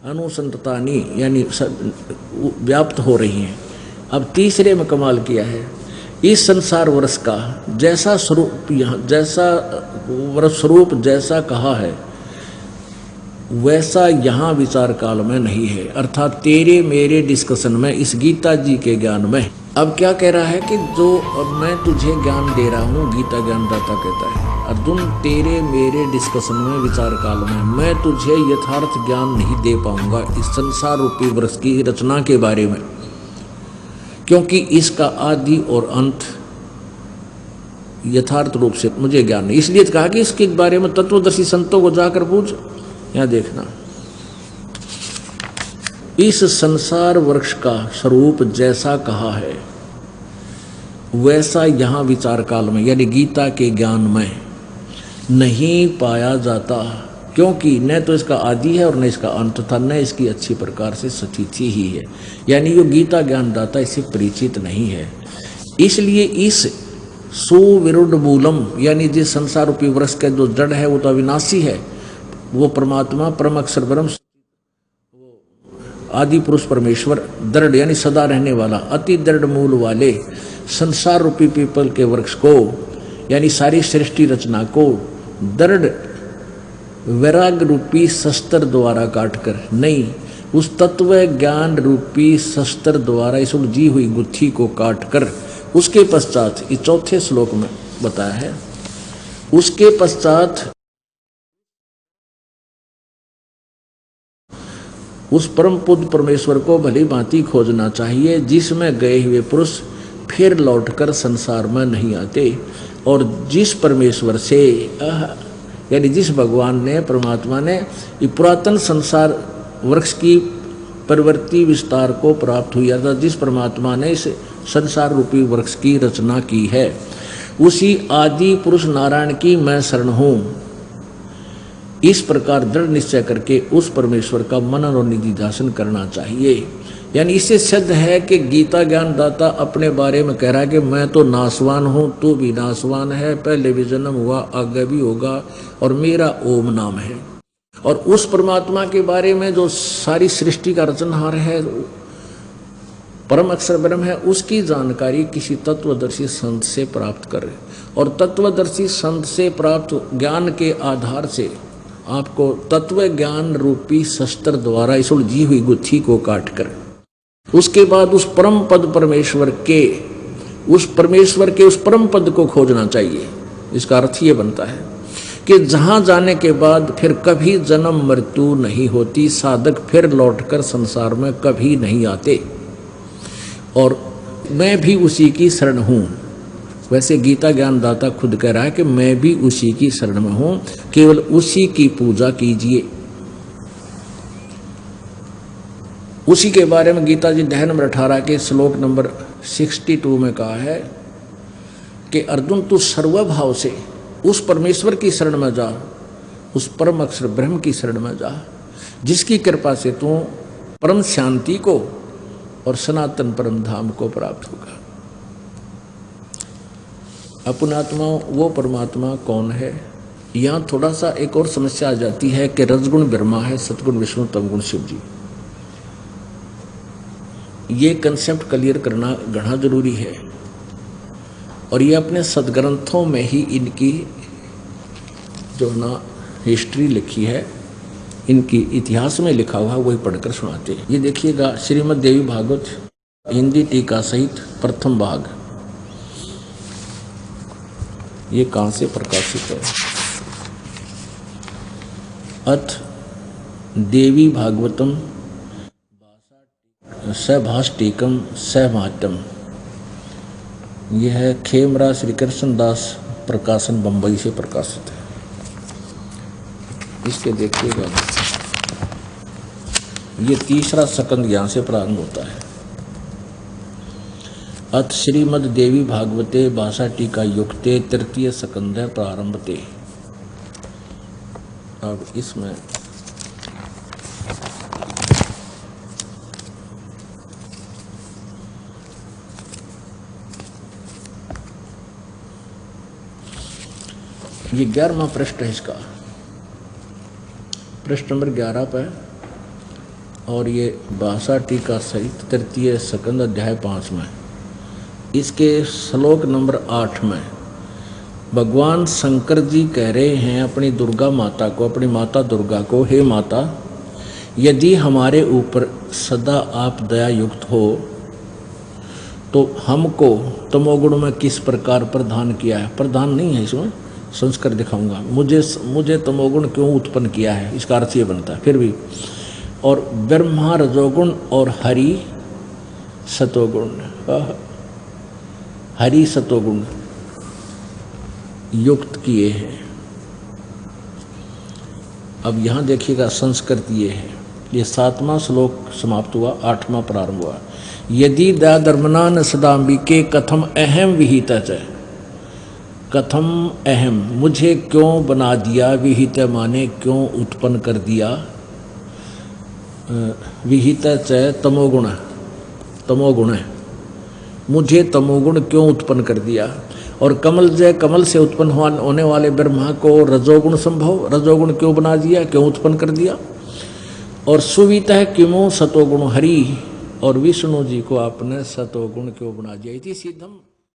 अनुसंततानी यानी व्याप्त हो रही हैं। अब तीसरे में कमाल किया है, इस संसार वर्ष का जैसा स्वरूप यहाँ जैसा स्वरूप जैसा कहा है वैसा यहाँ विचार काल में नहीं है, अर्थात तेरे मेरे डिस्कशन में, इस गीता जी के ज्ञान में। अब क्या कह रहा है कि जो मैं तुझे ज्ञान दे रहा हूँ, गीता ज्ञानदाता कहता है, अर्जुन तेरे मेरे डिस्कशन में विचार काल में मैं तुझे यथार्थ ज्ञान नहीं दे पाऊंगा इस संसार रूपी वृक्ष की रचना के बारे में, क्योंकि इसका आदि और अंत यथार्थ रूप से मुझे ज्ञान नहीं। इसलिए कहा कि इसके बारे में तत्वदर्शी संतों को जाकर पूछ। यहां देखना, इस संसार वृक्ष का स्वरूप जैसा कहा है वैसा यहां विचार काल में यानी गीता के ज्ञान में नहीं पाया जाता, क्योंकि न तो इसका आदि है और न इसका अंत था, न इसकी अच्छी प्रकार से स्थिति ही है, यानी यो गीता ज्ञानदाता इससे परिचित नहीं है। इसलिए इस सुविरुद्ध मूलम यानी जिस संसार रूपी वृक्ष का जो जड़ है वो तो अविनाशी है, वो परमात्मा परम अक्षर ब्रह्म आदि पुरुष परमेश्वर दृढ़ यानी सदा रहने वाला अति दृढ़ मूल वाले संसार रूपी पीपल के वृक्ष को यानी सारी सृष्टि रचना को दृढ़ वैराग रूपी शस्त्र द्वारा काटकर नहीं, उस तत्व ज्ञान रूपी शस्त्र द्वारा इस उलझी हुई गुत्थी को काटकर उसके पश्चात इस चौथे श्लोक में बताया है, उसके पश्चात उस परम पुरुष परमेश्वर को भली भांति खोजना चाहिए, जिसमें गए हुए पुरुष फिर लौटकर संसार में नहीं आते, और जिस परमेश्वर से यानी जिस भगवान ने परमात्मा ने पुरातन संसार वृक्ष की प्रवृत्ति विस्तार को प्राप्त हुआ था, जिस परमात्मा ने इस संसार रूपी वृक्ष की रचना की है, उसी आदि पुरुष नारायण की मैं शरण हूँ। इस प्रकार दृढ़ निश्चय करके उस परमेश्वर का मनन और निधिध्यासन करना चाहिए। यानी इससे सिद्ध है कि गीता ज्ञानदाता अपने बारे में कह रहा है कि मैं तो नासवान हूँ, तू भी नासवान है, पहले भी जन्म हुआ आगे भी होगा, और मेरा ओम नाम है। और उस परमात्मा के बारे में जो सारी सृष्टि का रचनहार है, परम अक्षर ब्रह्म है, उसकी जानकारी किसी तत्वदर्शी संत से प्राप्त करें, और तत्वदर्शी संत से प्राप्त ज्ञान के आधार से आपको तत्व ज्ञान रूपी शस्त्र द्वारा इस उलझी हुई गुत्थी को काटकर उसके बाद उस परम पद परमेश्वर के उस परम पद को खोजना चाहिए। इसका अर्थ ये बनता है कि जहां जाने के बाद फिर कभी जन्म मृत्यु नहीं होती, साधक फिर लौटकर संसार में कभी नहीं आते, और मैं भी उसी की शरण हूं। वैसे गीता ज्ञानदाता खुद कह रहा है कि मैं भी उसी की शरण में हूं, केवल उसी की पूजा कीजिए। उसी के बारे में गीता जी अध्याय नंबर 18 के श्लोक नंबर 62 में कहा है कि अर्जुन तू सर्वभाव से उस परमेश्वर की शरण में जा, उस परम अक्षर ब्रह्म की शरण में जा, जिसकी कृपा से तू परम शांति को और सनातन परम धाम को प्राप्त होगा। अपनात्मा वो परमात्मा कौन है? यहाँ थोड़ा सा एक और समस्या आ जाती है कि रजगुण ब्रह्मा है, सतगुण विष्णु, तमगुण शिव जी। ये कंसेप्ट क्लियर करना घना जरूरी है, और ये अपने सदग्रंथों में ही इनकी जो ना हिस्ट्री लिखी है, इनकी इतिहास में लिखा हुआ वही पढ़कर सुनाते हैं। ये देखिएगा श्रीमद् देवी भागवत हिंदी टीका सहित प्रथम भाग, ये कहाँ से प्रकाशित है? अथ देवी भागवतम सभाष्टिकम सहमातम, यह है खेमरा श्री कृष्ण दास प्रकाशन बंबई से प्रकाशित है। इसके देखिएगा, ये तीसरा सकंद यहाँ से प्रारंभ होता है। अथ श्रीमद् देवी भागवते भाषा टीका युक्ते तृतीय सकंद प्रारंभते। अब इसमें ये 11वां पृष्ठ है, इसका पृष्ठ नंबर 11 पर और ये भाषा टीका सहित तृतीय स्कंद अध्याय 5 में इसके श्लोक नंबर 8 में भगवान शंकर जी कह रहे हैं अपनी दुर्गा माता को, अपनी माता दुर्गा को, हे माता, यदि हमारे ऊपर सदा आप दया युक्त हो तो हमको तमोगुण में किस प्रकार प्रदान किया है। प्रदान नहीं है इसमें, संस्कार दिखाऊंगा। मुझे तमोगुण क्यों उत्पन्न किया है, इसका अर्थ ये बनता है फिर भी। और ब्रह्मा रजोगुण और हरि सतोगुण, हरि सतोगुण युक्त किए हैं। अब यहाँ देखिएगा संस्कृत ये है, ये 7वां श्लोक समाप्त हुआ, 8वां प्रारंभ हुआ। यदि दया धर्मना न सदाम्बिके कथम अहम विहित च, कथम अहम, मुझे क्यों बना दिया, विहित माने क्यों उत्पन्न कर दिया, विहित च तमोगुण, तमोगुण है, मुझे तमोगुण क्यों उत्पन्न कर दिया। और कमल से उत्पन्न होने वाले ब्रह्मा को रजोगुण संभव, रजोगुण क्यों बना दिया, क्यों उत्पन्न कर दिया। और सुवित है किमो सतोगुण हरि, और विष्णु जी को आपने सतोगुण क्यों बना दिया। इति सिद्धम